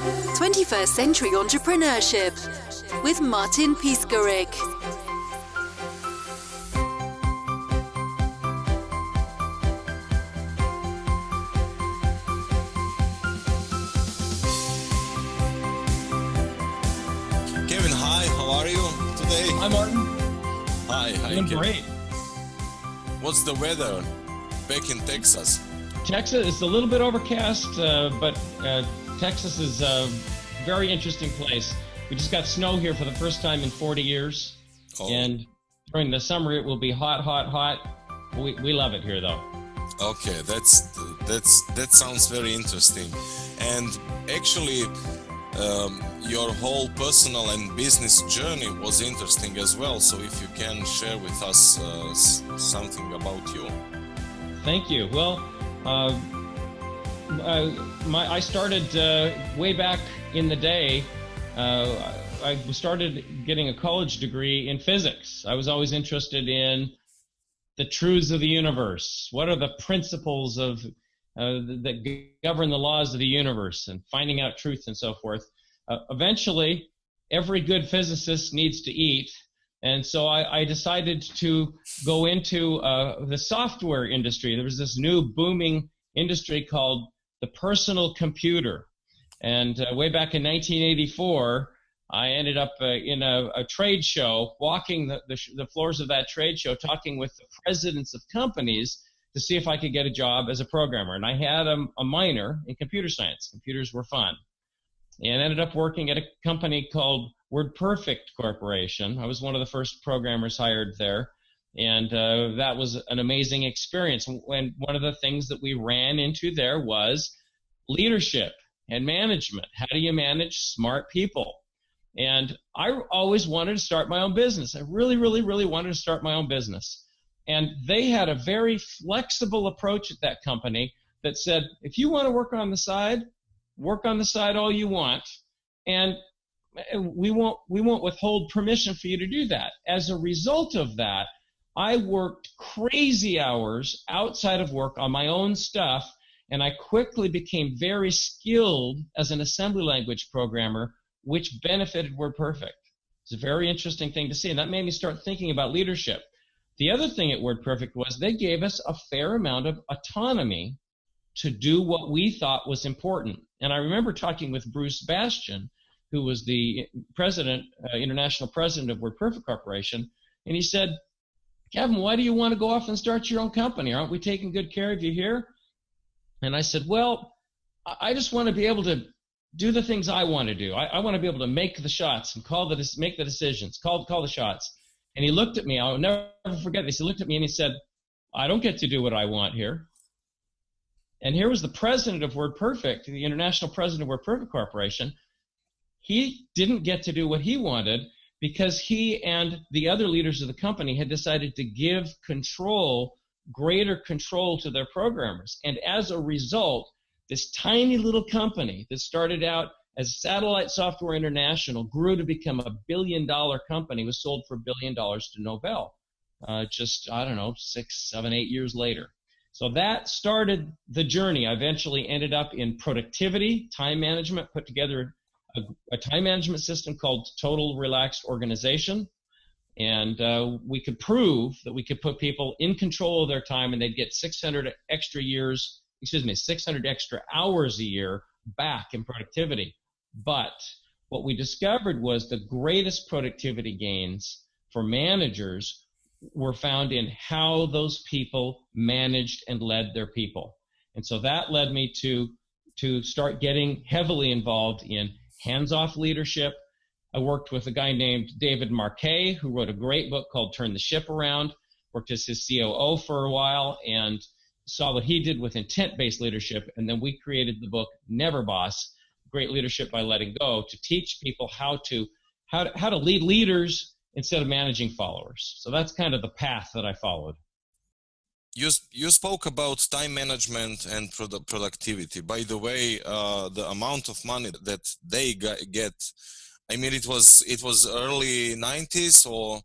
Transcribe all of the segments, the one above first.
21st Century Entrepreneurship with Martin Piskoric. Kevin, hi, how are you today? Hi, Martin. Hi, Doing Kevin. great. What's the weather back in Texas? Texas is a little bit overcast, but Texas is a very interesting place. We just got snow here for the first time in 40 years. Oh. And during the summer, it will be hot, hot, hot. We love it here, though. Okay, that sounds very interesting. And actually, your whole personal and business journey was interesting as well. So if you can share with us something about you. Thank you. Well, I started way back in the day. I started getting a college degree in physics. I was always interested in the truths of the universe. What are the principles of that govern the laws of the universe, and finding out truth and so forth. Eventually, every good physicist needs to eat, and so I decided to go into the software industry. There was this new booming industry called the personal computer, and way back in 1984, I ended up in a trade show, walking the floors of that trade show, talking with the presidents of companies to see if I could get a job as a programmer. And I had a minor in computer science. Computers were fun. And ended up working at a company called WordPerfect Corporation. I was one of the first programmers hired there. And that was an amazing experience. And one of the things that we ran into there was leadership and management. How do you manage smart people? And I always wanted to start my own business. I really, really, really wanted to start my own business. And they had a very flexible approach at that company that said, if you want to work on the side all you want, and we won't withhold permission for you to do that. As a result of that, I worked crazy hours outside of work on my own stuff, and I quickly became very skilled as an assembly language programmer, which benefited WordPerfect. It's a very interesting thing to see, and that made me start thinking about leadership. The other thing at WordPerfect was they gave us a fair amount of autonomy to do what we thought was important. And I remember talking with Bruce Bastian, who was the president, international president of WordPerfect Corporation, and he said, Kevin, why do you want to go off and start your own company? Aren't we taking good care of you here? And I said, well, I just want to be able to do the things I want to do. I want to be able to make the shots and make the decisions, call the shots. And he looked at me. I'll never forget this. He looked at me and he said, I don't get to do what I want here. And here was the president of WordPerfect, the international president of WordPerfect Corporation. He didn't get to do what he wanted because he and the other leaders of the company had decided to give greater control to their programmers. And as a result, this tiny little company that started out as Satellite Software International grew to become a billion-dollar company, was sold for $1 billion to Novell just, 6, 7, 8 years later. So that started the journey. I eventually ended up in productivity, time management, put together a time management system called Total Relaxed Organization. And we could prove that we could put people in control of their time, and they'd get 600 extra hours a year back in productivity. But what we discovered was the greatest productivity gains for managers were found in how those people managed and led their people. And so that led me to start getting heavily involved in hands-off leadership. I worked with a guy named David Marquet, who wrote a great book called Turn the Ship Around, worked as his COO for a while, and saw what he did with intent-based leadership. And then we created the book Neverboss, Great Leadership by Letting Go, to teach people how to lead leaders instead of managing followers. So that's kind of the path that I followed. You spoke about time management and productivity. By the way, the amount of money that they get, I mean, it was early 90s or?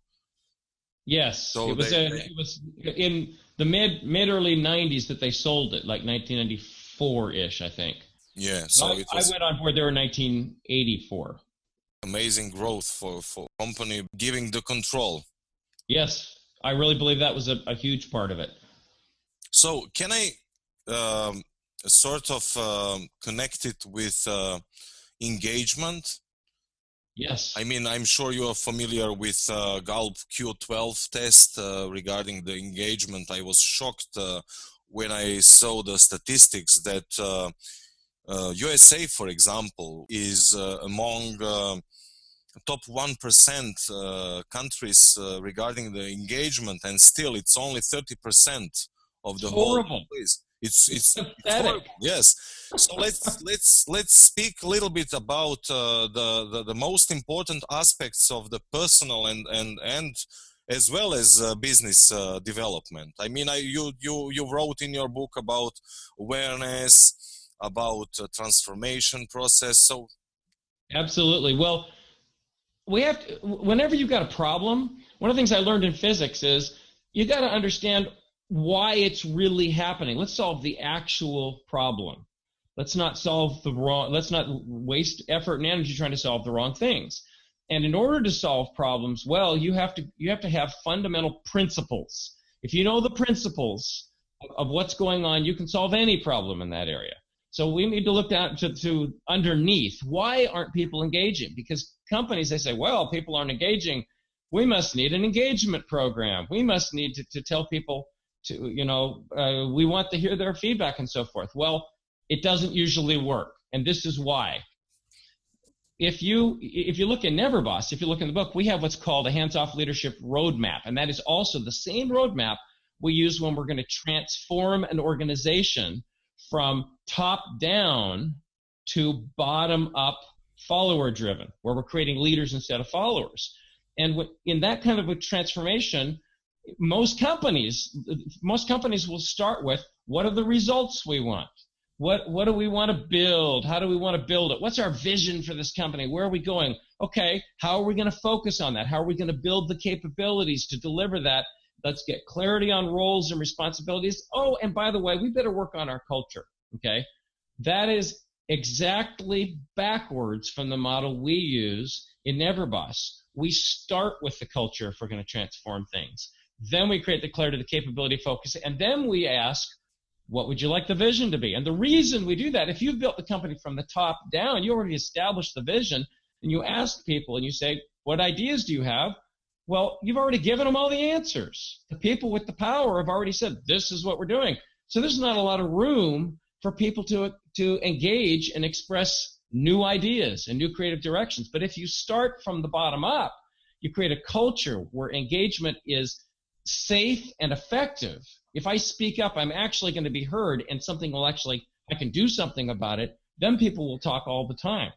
Yes, so it was in the mid early 90s that they sold it, like 1994-ish, I think. Yeah, So so it I was went on board there in 1984. amazing growth for company giving the control. Yes, I really believe that was a huge part of it. So can I sort of connect it with engagement? Yes. I mean, I'm sure you are familiar with Gallup Q12 test regarding the engagement. I was shocked when I saw the statistics that USA, for example, is among top 1% countries regarding the engagement, and still it's only 30% of the whole Horrible. place. It's It's horrible. pathetic. Yes. So let's speak a little bit about the most important aspects of the personal and as well as business development. I mean, you wrote in your book about awareness, about transformation process. So Absolutely. Well, we have to, whenever you've got a problem, one of the things I learned in physics is you got to understand why it's really happening. Let's solve the actual problem. Let's not waste effort and energy trying to solve the wrong things. And in order to solve problems well, you have to have fundamental principles. If you know the principles of what's going on, you can solve any problem in that area. So we need to look down to underneath. Why aren't people engaging? Because companies, they say, well, people aren't engaging. We must need an engagement program. We must need to tell people we want to hear their feedback and so forth. Well, it doesn't usually work, and this is why. If you look in Neverboss, if you look in the book, we have what's called a hands-off leadership roadmap, and that is also the same roadmap we use when we're going to transform an organization from top down to bottom up follower driven, where we're creating leaders instead of followers. And in that kind of a transformation, most companies will start with, what are the results we want? What do we want to build? How do we want to build it? What's our vision for this company? Where are we going? Okay, how are we going to focus on that? How are we going to build the capabilities to deliver that? Let's get clarity on roles and responsibilities. Oh, and by the way, we better work on our culture, okay? That is exactly backwards from the model we use in Neverboss. We start with the culture if we're going to transform things. Then we create the clarity, the capability, focus, and then we ask, what would you like the vision to be? And the reason we do that, if you've built the company from the top down, you already established the vision, and you ask people and you say, what ideas do you have? Well, you've already given them all the answers. The people with the power have already said, this is what we're doing. So there's not a lot of room for people to engage and express new ideas and new creative directions. But if you start from the bottom up, you create a culture where engagement is safe and effective. If I speak up, I'm actually going to be heard, and I can do something about it, then people will talk all the time.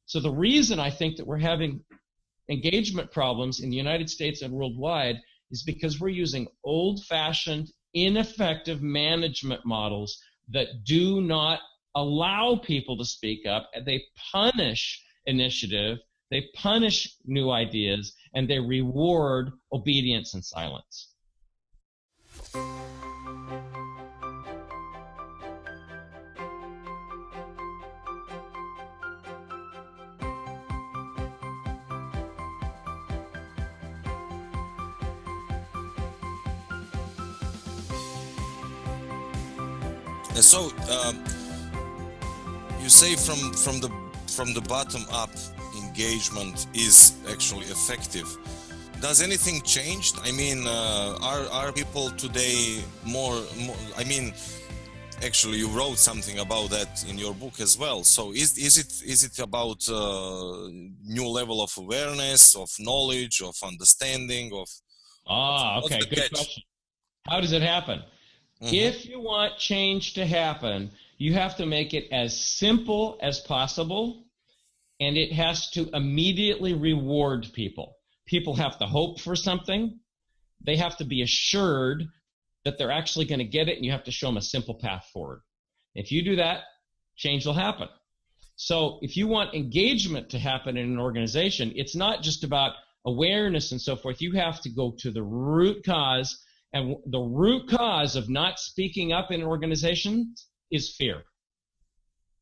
So the reason I think that we're having engagement problems in the United States and worldwide is because we're using old-fashioned, ineffective management models that do not allow people to speak up, and they punish initiative, they punish new ideas, and they reward obedience and silence. And so you say from the bottom up, engagement is actually effective. Does anything change? I mean, are people today more? I mean, actually, you wrote something about that in your book as well. So is it about new level of awareness, of knowledge, of understanding, of? Okay, good question. How does it happen? Mm-hmm. If you want change to happen, you have to make it as simple as possible, and it has to immediately reward people. People have to hope for something. They have to be assured that they're actually going to get it, and you have to show them a simple path forward. If you do that, change will happen. So if you want engagement to happen in an organization, it's not just about awareness and so forth. You have to go to the root cause. And the root cause of not speaking up in organizations is fear.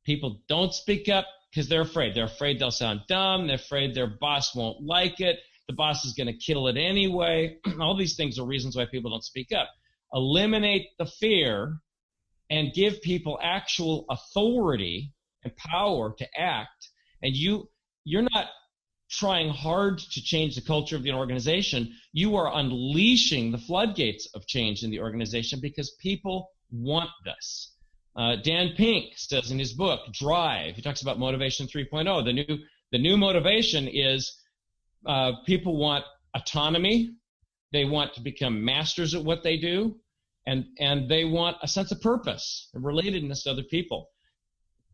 People don't speak up because they're afraid. They're afraid they'll sound dumb. They're afraid their boss won't like it. The boss is going to kill it anyway. All these things are reasons why people don't speak up. Eliminate the fear and give people actual authority and power to act. And you're not trying hard to change the culture of the organization. You are unleashing the floodgates of change in the organization because people want this. Dan Pink says in his book, Drive, he talks about Motivation 3.0. The new motivation is people want autonomy. They want to become masters at what they do. And they want a sense of purpose and relatedness to other people.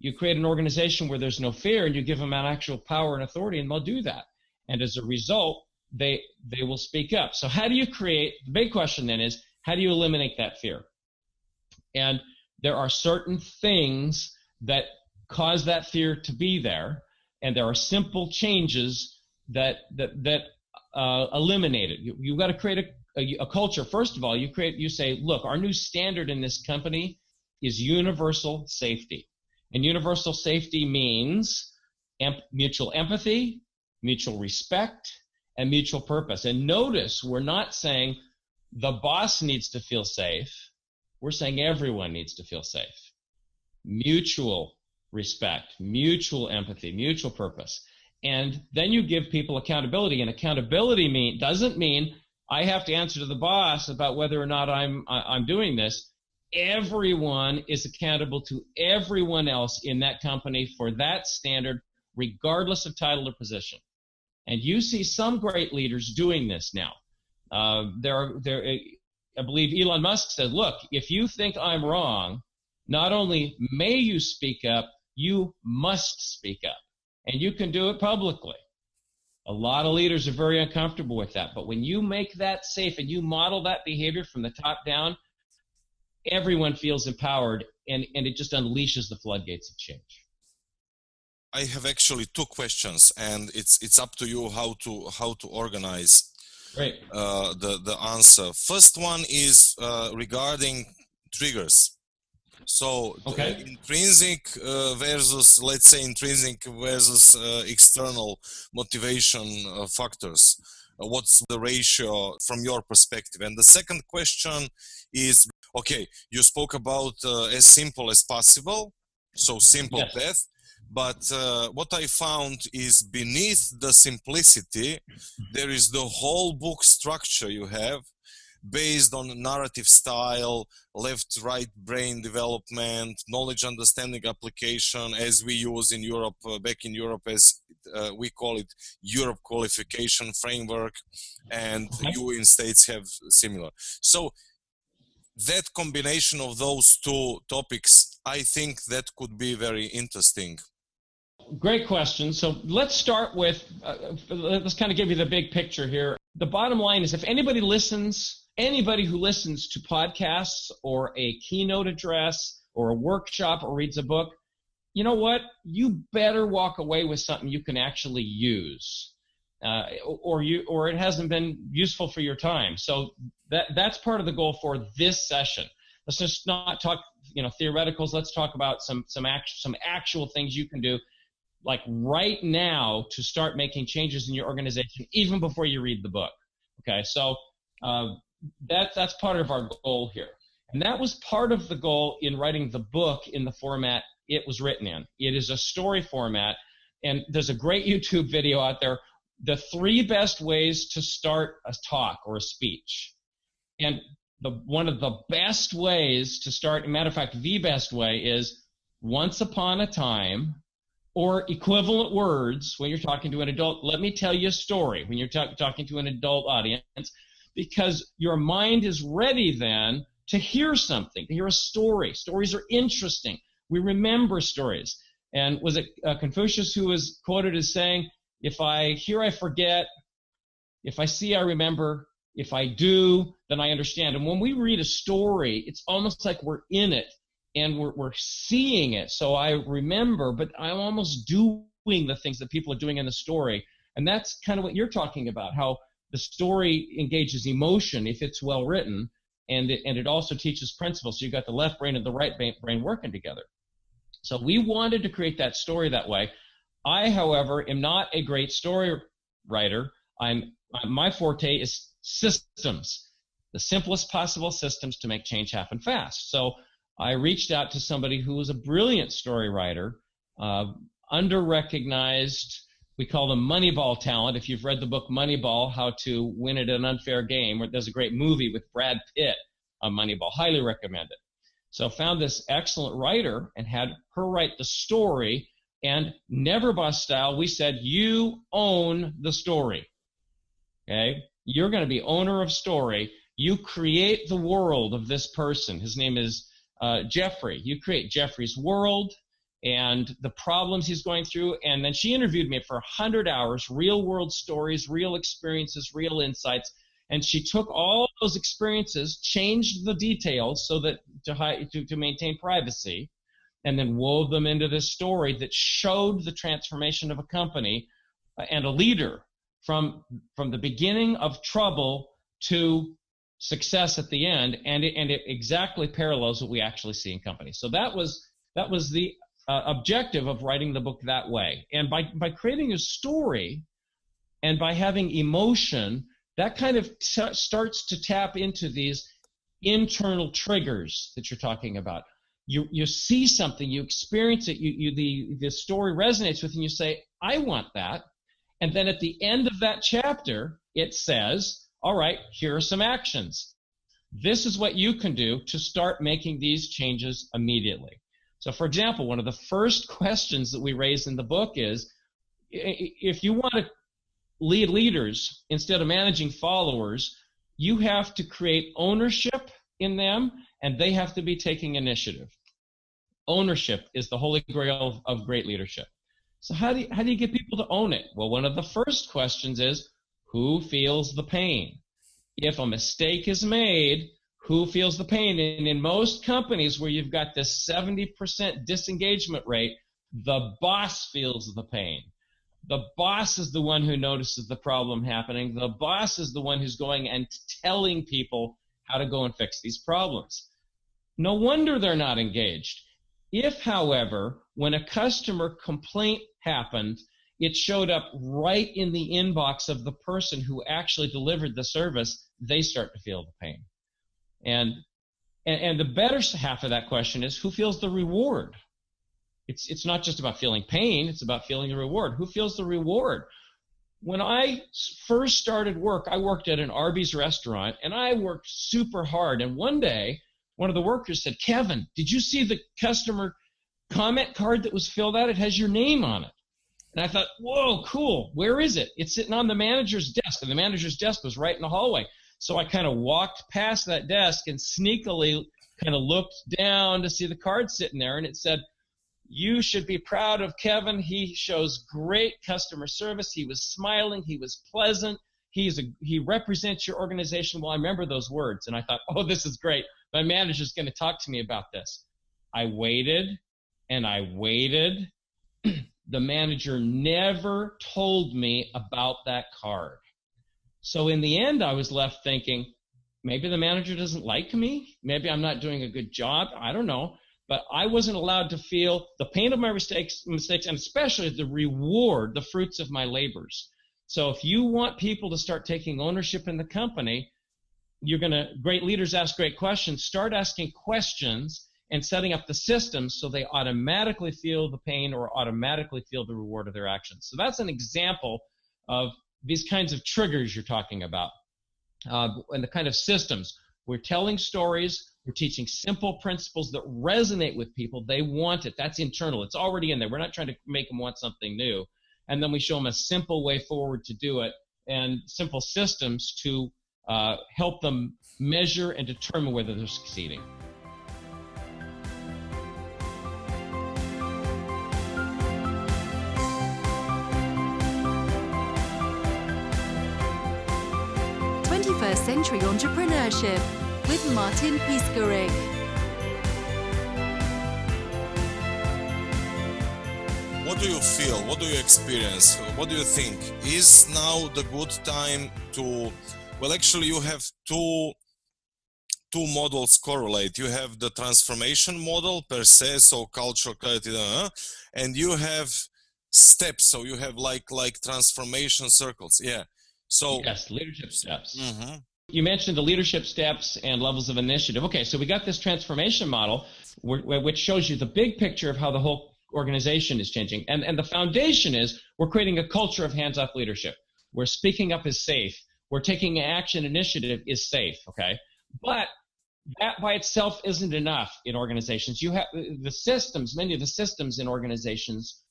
You create an organization where there's no fear, and you give them an actual power and authority, and they'll do that. And as a result, they will speak up. So how do you create, the big question then is, how do you eliminate that fear? And there are certain things that cause that fear to be there, and there are simple changes that eliminate it. You've got to create a culture. First of all, you say, look, our new standard in this company is universal safety. And universal safety means mutual empathy, mutual respect, and mutual purpose. And notice, we're not saying the boss needs to feel safe. We're saying everyone needs to feel safe. Mutual respect, mutual empathy, mutual purpose. And then you give people accountability. And accountability doesn't mean I have to answer to the boss about whether or not I'm doing this. Everyone is accountable to everyone else in that company for that standard, regardless of title or position. And you see some great leaders doing this now. I believe Elon Musk said, look, if you think I'm wrong, not only may you speak up, you must speak up. And you can do it publicly. A lot of leaders are very uncomfortable with that. But when you make that safe and you model that behavior from the top down, everyone feels empowered, and it just unleashes the floodgates of change. I have actually two questions, and it's up to you how to organize the answer. First one is regarding triggers. So intrinsic versus, let's say, intrinsic versus external motivation factors. What's the ratio from your perspective? And the second question is, okay, you spoke about as simple as possible, so simple path. But what I found is beneath the simplicity, there is the whole book structure you have based on narrative style, left-right brain development, knowledge understanding application, as we use in Europe, back in Europe, as we call it Europe qualification framework, and you in States have similar. So that combination of those two topics, I think that could be very interesting. Great question. So let's start with, let's kind of give you the big picture here. The bottom line is, if anybody who listens to podcasts or a keynote address or a workshop or reads a book, you know what? You better walk away with something you can actually use, or it hasn't been useful for your time. So that's part of the goal for this session. Let's just not talk, theoreticals. Let's talk about some actual things you can do, like right now, to start making changes in your organization even before you read the book. Okay, so that's part of our goal here. And that was part of the goal in writing the book in the format it was written in. It is a story format, and there's a great YouTube video out there, the 3 best ways to start a talk or a speech. And one of the best ways to start, matter of fact, the best way is once upon a time, or equivalent words when you're talking to an adult. Let me tell you a story when you're talking to an adult audience, because your mind is ready then to hear something, to hear a story. Stories are interesting. We remember stories. And was it Confucius who was quoted as saying, if I hear, I forget. If I see, I remember. If I do, then I understand. And when we read a story, it's almost like we're in it and we're seeing it. So I remember, but I'm almost doing the things that people are doing in the story. And that's kind of what you're talking about, how the story engages emotion if it's well written, and it also teaches principles. So you've got the left brain and the right brain working together. So we wanted to create that story that way. I, however, am not a great story writer. My forte is systems, the simplest possible systems to make change happen fast. So I reached out to somebody who was a brilliant story writer, under-recognized. We call them Moneyball talent. If you've read the book Moneyball, How to Win at an Unfair Game, there's a great movie with Brad Pitt on Moneyball. Highly recommend it. So found this excellent writer and had her write the story. And Neverboss style, we said, you own the story. Okay? You're going to be owner of story. You create the world of this person. His name is Jeffrey. You create Jeffrey's world and the problems he's going through. And then she interviewed me for 100 hours, real world stories, real experiences, real insights. And she took all those experiences, changed the details so that to maintain privacy, and then wove them into this story that showed the transformation of a company and a leader from the beginning of trouble to success at the end, and it exactly parallels what we actually see in companies. So that was the objective of writing the book that way. And by creating a story and by having emotion, that kind of starts to tap into these internal triggers that you're talking about. You see something, you experience it, the story resonates with you, and you say, I want that. And then at the end of that chapter, it says, all right, here are some actions. This is what you can do to start making these changes immediately. So, for example, one of the first questions that we raise in the book is, if you want to lead leaders instead of managing followers, you have to create ownership in them, and they have to be taking initiative. Ownership is the holy grail of great leadership. So how do you get people to own it? Well, one of the first questions is, who feels the pain? If a mistake is made, who feels the pain? And in most companies where you've got this 70% disengagement rate, the boss feels the pain. The boss is the one who notices the problem happening. The boss is the one who's going and telling people how to go and fix these problems. No wonder they're not engaged. If, however, when a customer complaint happened, it showed up right in the inbox of the person who actually delivered the service, they start to feel the pain. And the better half of that question is, who feels the reward? It's not just about feeling pain, it's about feeling the reward. Who feels the reward? When I first started work, I worked at an Arby's restaurant, and I worked super hard. And one day, one of the workers said, Kevin, did you see the customer comment card that was filled out? It has your name on it. And I thought, whoa, cool. Where is it? It's sitting on the manager's desk, and the manager's desk was right in the hallway. So I kind of walked past that desk and sneakily kind of looked down to see the card sitting there, and it said, you should be proud of Kevin. He shows great customer service. He was smiling. He was pleasant. He represents your organization. Well, I remember those words, and I thought, oh, this is great. My manager's going to talk to me about this. I waited, and I waited. The manager never told me about that card. So in the end, I was left thinking, maybe the manager doesn't like me. Maybe I'm not doing a good job. I don't know. But I wasn't allowed to feel the pain of my mistakes, and especially the reward, the fruits of my labors. So if you want people to start taking ownership in the company, great leaders ask great questions. Start asking questions and setting up the systems so they automatically feel the pain or automatically feel the reward of their actions. So that's an example of these kinds of triggers you're talking about, and the kind of systems. We're telling stories. We're teaching simple principles that resonate with people. They want it. That's internal. It's already in there. We're not trying to make them want something new. And then we show them a simple way forward to do it and simple systems to help them measure and determine whether they're succeeding. First Century Entrepreneurship with Martin Piskoric. What do you feel? What do you experience? What do you think? Is now the good time to, well, actually you have two two models correlate. You have the transformation model per se, so cultural clarity, and you have steps. So you have like transformation circles. Yeah. So yes, leadership steps. Mm-hmm. You mentioned the leadership steps and levels of initiative. Okay, so we got this transformation model, which shows you the big picture of how the whole organization is changing. And the foundation is we're creating a culture of hands-off leadership. We're speaking up is safe. We're taking action initiative is safe, okay? But that by itself isn't enough in organizations. You have the systems, many of the systems in organizations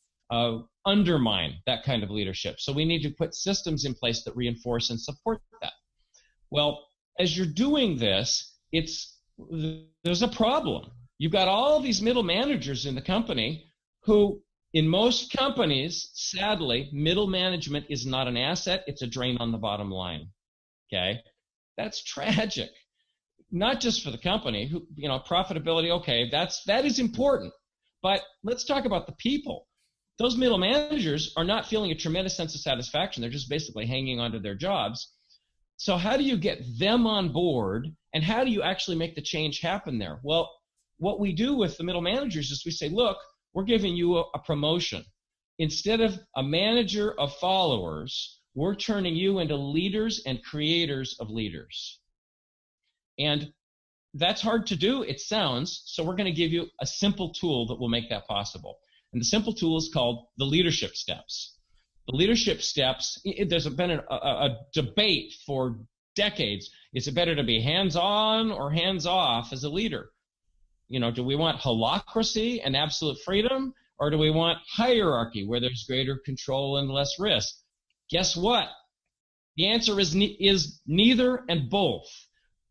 undermine that kind of leadership. So we need to put systems in place that reinforce and support that. Well, as you're doing this, there's a problem. You've got all these middle managers in the company who, in most companies, sadly, middle management is not an asset. It's a drain on the bottom line. Okay? That's tragic. Not just for the company, profitability, okay, that is important. But let's talk about the people. Those middle managers are not feeling a tremendous sense of satisfaction. They're just basically hanging on to their jobs. So how do you get them on board, and how do you actually make the change happen there? Well, what we do with the middle managers is we say, look, we're giving you a promotion. Instead of a manager of followers, we're turning you into leaders and creators of leaders. And that's hard to do, it sounds, so we're going to give you a simple tool that will make that possible. And the simple tool is called the leadership steps. The leadership steps, there's been a debate for decades. Is it better to be hands-on or hands-off as a leader? Do we want holacracy and absolute freedom, or do we want hierarchy where there's greater control and less risk? Guess what? The answer is neither and both.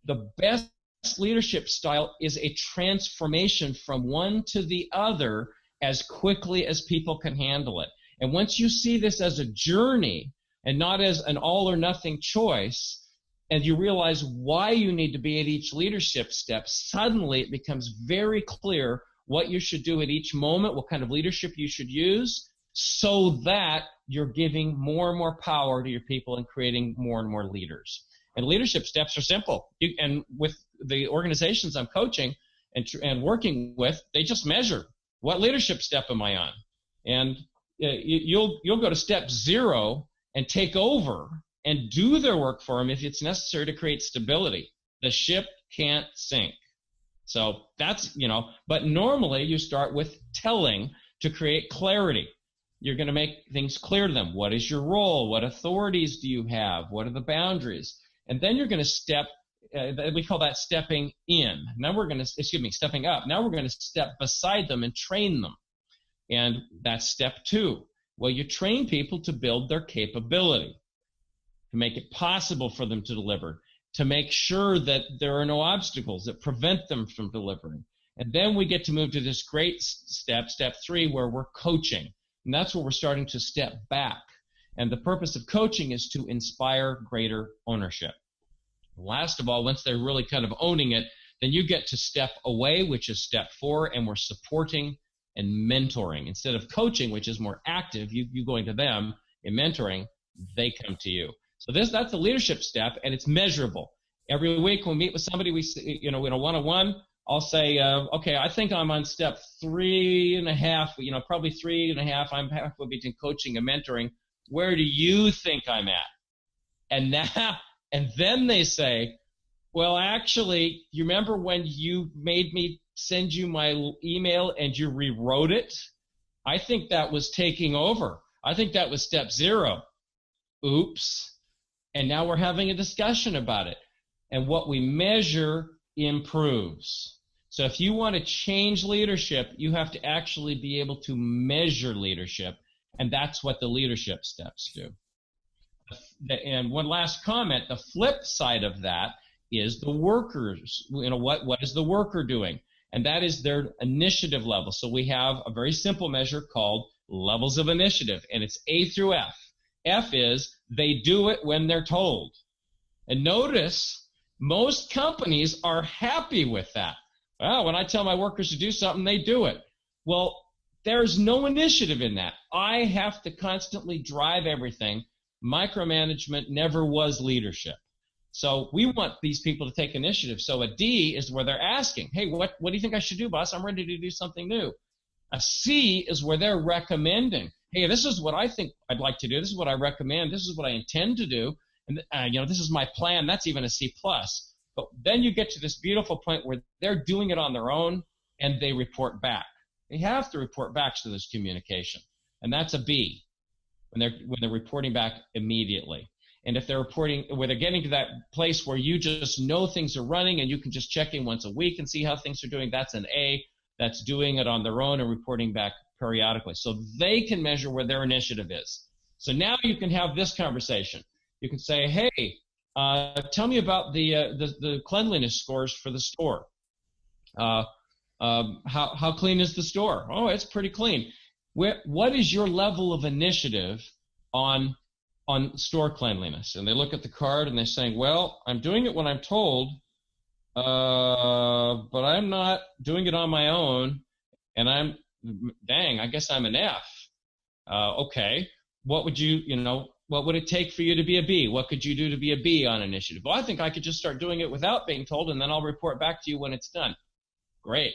The best leadership style is a transformation from one to the other as quickly as people can handle it. And once you see this as a journey and not as an all or nothing choice, and you realize why you need to be at each leadership step, suddenly it becomes very clear what you should do at each moment, what kind of leadership you should use, so that you're giving more and more power to your people and creating more and more leaders. And leadership steps are simple. And with the organizations I'm coaching and working with, they just measure, what leadership step am I on? And you'll go to step 0 and take over and do their work for them if it's necessary to create stability. The ship can't sink. So that's, but normally you start with telling to create clarity. You're going to make things clear to them. What is your role? What authorities do you have? What are the boundaries? And then you're going to we call that stepping in. Now stepping up. Now we're going to step beside them and train them. And that's step 2. Well, you train people to build their capability, to make it possible for them to deliver, to make sure that there are no obstacles that prevent them from delivering. And then we get to move to this great step 3, where we're coaching. And that's where we're starting to step back. And the purpose of coaching is to inspire greater ownership. Last of all, once they're really kind of owning it, then you get to step away, which is step 4, and we're supporting and mentoring. Instead of coaching, which is more active, you going to them, in mentoring, they come to you. So that's the leadership step, and it's measurable. Every week when we meet with somebody, in a one-on-one, I'll say, okay, I think I'm on step 3.5, probably 3.5. I'm halfway between coaching and mentoring. Where do you think I'm at? And then they say, well, actually, you remember when you made me send you my email and you rewrote it? I think that was taking over. I think that was step 0. Oops. And now we're having a discussion about it. And what we measure improves. So if you want to change leadership, you have to actually be able to measure leadership. And that's what the leadership steps do. And one last comment, the flip side of that is the workers. What is the worker doing? And that is their initiative level. So we have a very simple measure called levels of initiative, and it's A through F. F is they do it when they're told. And notice most companies are happy with that. Well, when I tell my workers to do something, they do it. Well, there's no initiative in that. I have to constantly drive everything. Micromanagement never was leadership. So we want these people to take initiative. So a D is where they're asking, hey, what do you think I should do, boss? I'm ready to do something new. A C is where they're recommending, hey, this is what I think I'd like to do. This is what I recommend. This is what I intend to do. And this is my plan. That's even a C+. But then you get to this beautiful point where they're doing it on their own and they report back. They have to report back, so there's communication. And that's a B when they're reporting back immediately. And if they're reporting, where they're getting to that place where you just know things are running and you can just check in once a week and see how things are doing, that's an A. That's doing it on their own and reporting back periodically. So they can measure where their initiative is. So now you can have this conversation. You can say, hey, tell me about the cleanliness scores for the store. How clean is the store? Oh, it's pretty clean. What is your level of initiative on store cleanliness? And they look at the card and they're saying, well, I'm doing it when I'm told, but I'm not doing it on my own, and I guess I'm an F. Okay, what would what would it take for you to be a B? What could you do to be a B on initiative? Well, I think I could just start doing it without being told, and then I'll report back to you when it's done. Great.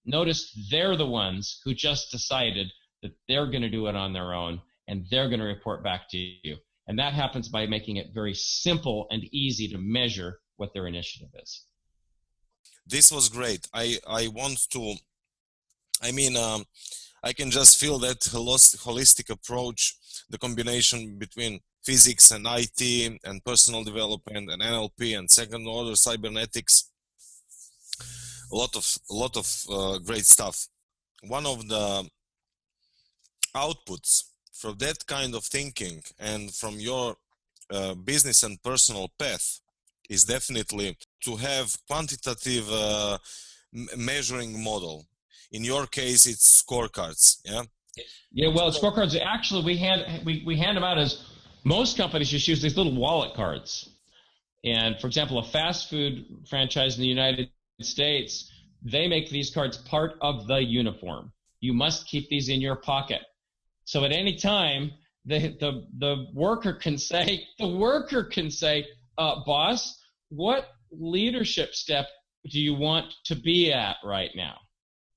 Notice they're the ones who just decided that they're going to do it on their own, and they're going to report back to you. And that happens by making it very simple and easy to measure what their initiative is. This was great. I can just feel that holistic approach, the combination between physics and IT and personal development and NLP and second order cybernetics. A lot of great stuff. One of the outputs from that kind of thinking and from your business and personal path is definitely to have quantitative measuring model. In your case, it's scorecards. Yeah. Well, scorecards actually we hand them out as most companies just use these little wallet cards. And for example, a fast food franchise in the United States, they make these cards part of the uniform. You must keep these in your pocket. So at any time, the worker can say, boss, what leadership step do you want to be at right now?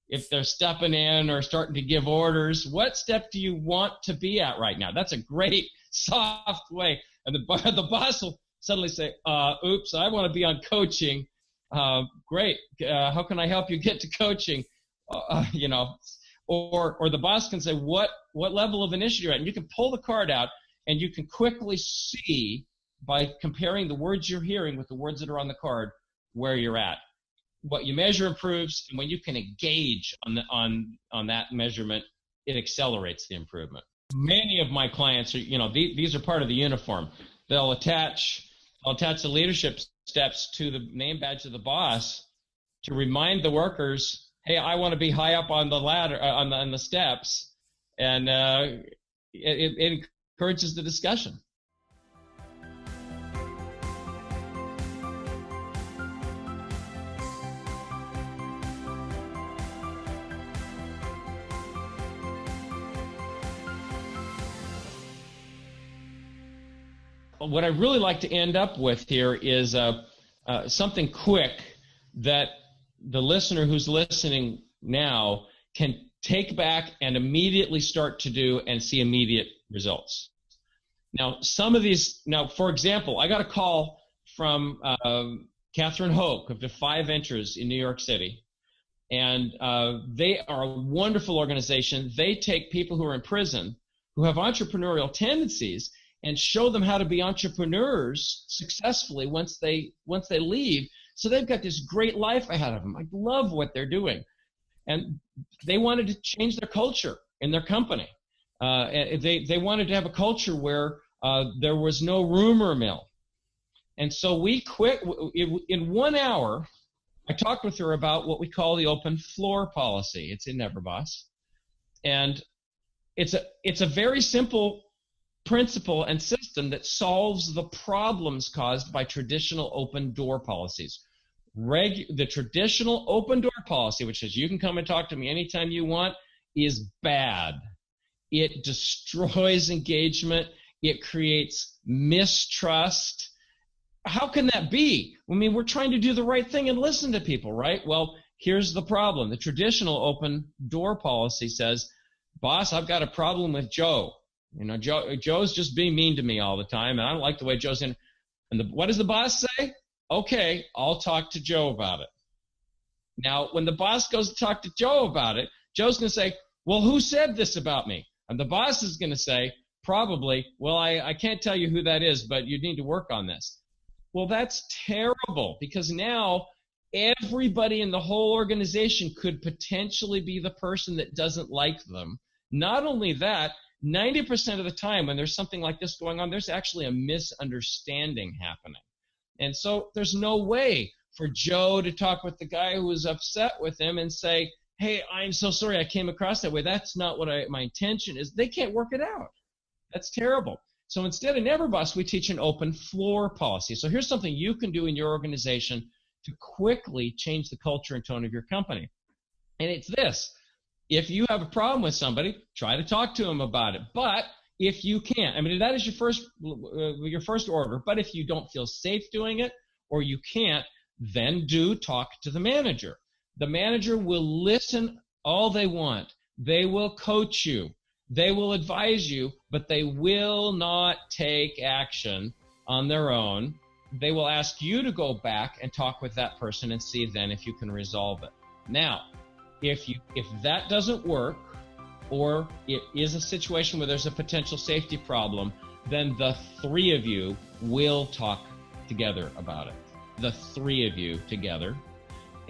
If they're stepping in or starting to give orders, what step do you want to be at right now? That's a great soft way. And the boss will suddenly say, oops, I want to be on coaching. Great. How can I help you get to coaching? Or the boss can say, what level of initiative you're at? And you can pull the card out and you can quickly see by comparing the words you're hearing with the words that are on the card where you're at. What you measure improves, and when you can engage on that measurement, it accelerates the improvement. Many of my clients are, these are part of the uniform. They'll attach the leadership steps to the name badge of the boss to remind the workers, hey, I want to be high up on the ladder, on the steps, and it encourages the discussion. What I really like to end up with here is something quick that the listener who's listening now can take back and immediately start to do and see immediate results. Now, for example, I got a call from Catherine Hoke of Defy Ventures in New York City. And they are a wonderful organization. They take people who are in prison who have entrepreneurial tendencies and show them how to be entrepreneurs successfully once they leave. So they've got this great life ahead of them. I love what they're doing. And they wanted to change their culture in their company. They wanted to have a culture where there was no rumor mill. And so we quit. In 1 hour, I talked with her about what we call the open floor policy. It's in Neverboss. And it's a very simple principle and system that solves the problems caused by traditional open door policies. The traditional open door policy, which says you can come and talk to me anytime you want, is bad. It destroys engagement. It creates mistrust. how can that be? I mean, we're trying to do the right thing and listen to people, right? Well, here's the problem. The traditional open door policy says, boss, I've got a problem with Joe. You know, Joe's just being mean to me all the time, and I don't like the way Joe's in. And what does the boss say? Okay, I'll talk to Joe about it. Now, when the boss goes to talk to Joe about it, Joe's going to say, well, who said this about me? And the boss is going to say, probably, well, I can't tell you who that is, but you need to work on this. Well, that's terrible, because now everybody in the whole organization could potentially be the person that doesn't like them. Not only that, 90% of the time when there's something like this going on, there's actually a misunderstanding happening. And so there's no way for Joe to talk with the guy who was upset with him and say, hey, I'm so sorry I came across that way. That's not what my intention is. They can't work it out. That's terrible. So instead of Neverboss, we teach an open floor policy. So here's something you can do in your organization to quickly change the culture and tone of your company. And it's this. If you have a problem with somebody, try to talk to them about it. But if you can't, I mean, that is your first order. But if you don't feel safe doing it or you can't, then do talk to the manager. The manager will listen all they want. They will coach you. They will advise you, but they will not take action on their own. They will ask you to go back and talk with that person and see then if you can resolve it. Now, if that doesn't work, or it is a situation where there's a potential safety problem, then the three of you will talk together about it. The three of you together.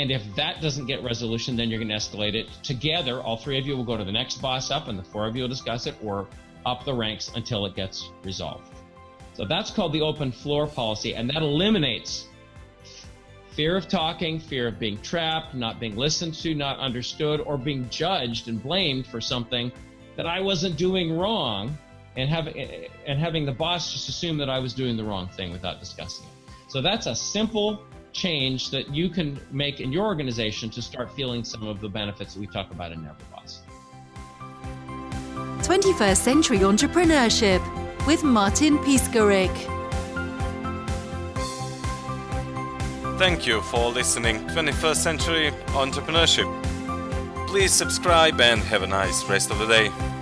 And if that doesn't get resolution, then you're going to escalate it together. All three of you will go to the next boss up, and the four of you will discuss it, or up the ranks until it gets resolved. So that's called the open floor policy, and that eliminates fear of talking, fear of being trapped, not being listened to, not understood, or being judged and blamed for something that I wasn't doing wrong, and having the boss just assume that I was doing the wrong thing without discussing it. So that's a simple change that you can make in your organization to start feeling some of the benefits that we talk about in Neverboss. 21st Century Entrepreneurship with Martin Piskoric. Thank you for listening 21st Century Entrepreneurship. Please subscribe and have a nice rest of the day.